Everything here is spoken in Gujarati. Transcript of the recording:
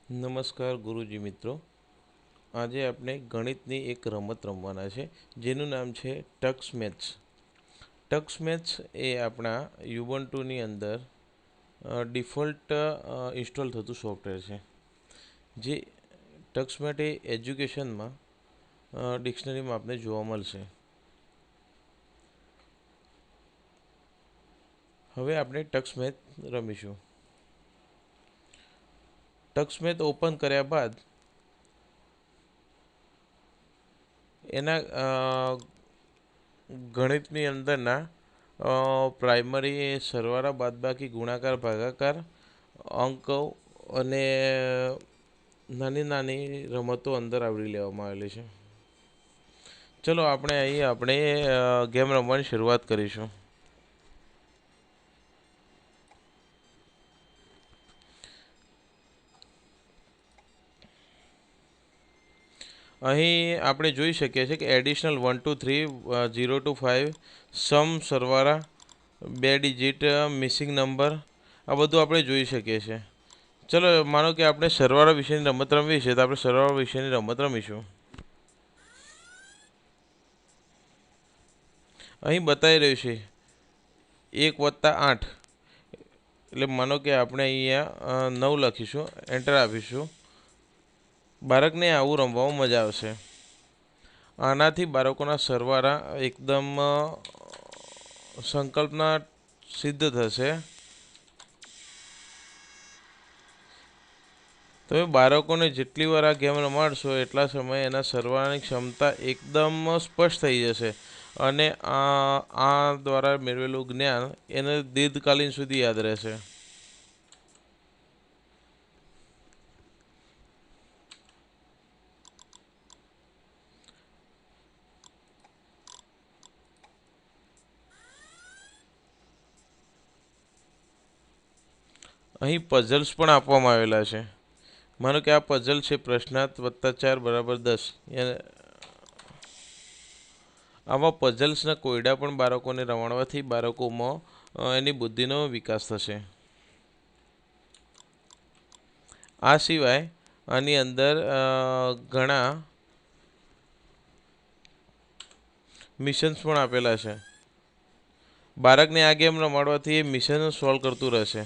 નમસ્કાર ગુરુજી મિત્રો, આજે આપણે ગણિતની એક રમત રમવાના છે જેનું નામ છે ટક્સ મેથ્સ. ટક્સ મેથ્સ એ આપણા યુબન્ટુની અંદર ડિફોલ્ટ ઇન્સ્ટોલ થતું સોફ્ટવેર છે. જે ટક્સ મેથ એ એજ્યુકેશનમાં ડિક્શનરીમાં આપને જોવા મળશે. હવે આપણે ટક્સ મેથ રમીશું. ટક્સ મેથ ઓપન કર્યા બાદ એના ગણિતની અંદરના પ્રાઇમરી સરવાળા બાદબાકી ગુણાકાર ભાગાકાર અંકો અને નાની નાની રમતો અંદર આવરી લેવામાં આવેલી છે. ચલો આપણે ગેમ રમવાની શરૂઆત કરીશું. અહીં આપણે જોઈ શકીએ છીએ કે એડિશનલ 1 2 3 0 to 5 સમ સરવાળા 2 ડિજિટ મિસિંગ નંબર આ બધું આપણે જોઈ શકીએ છીએ. ચલો માનો કે આપણે સરવાળા વિશેની રમત રમવી છે તો આપણે સરવાળા વિશેની રમત રમીશું. અહીં બતાવી રહ્યું છે 1 + 8 એટલે માનો કે આપણે અહીંયા 9 લખીશું, એન્ટર આપીશું. બાળકને આવું રમવામાં મજા આવશે. આનાથી બાળકોના સરવાળા એકદમ સંકલ્પના સિદ્ધ થશે. તમે બાળકોને જેટલી વાર આ ગેમ રમાડશો એટલા સમયે એના સરવાળાની ક્ષમતા એકદમ સ્પષ્ટ થઈ જશે અને આ દ્વારા મેળવેલું જ્ઞાન એને દીર્ઘકાલીન સુધી યાદ રહેશે. અહીં પઝલ્સ પણ આપવામાં આવેલા છે. માનો કે આ પઝલ છે પ્રશ્નાર્થ +4 = 10. આવા પઝલ્સના કોયડા પણ બાળકોને રમાડવાથી બાળકોમાં એની બુદ્ધિનો વિકાસ થશે. આ સિવાય આની અંદર ઘણા મિશન્સ પણ આપેલા છે. બાળકને આ ગેમ રમાડવાથી એ મિશન સોલ્વ કરતું રહેશે.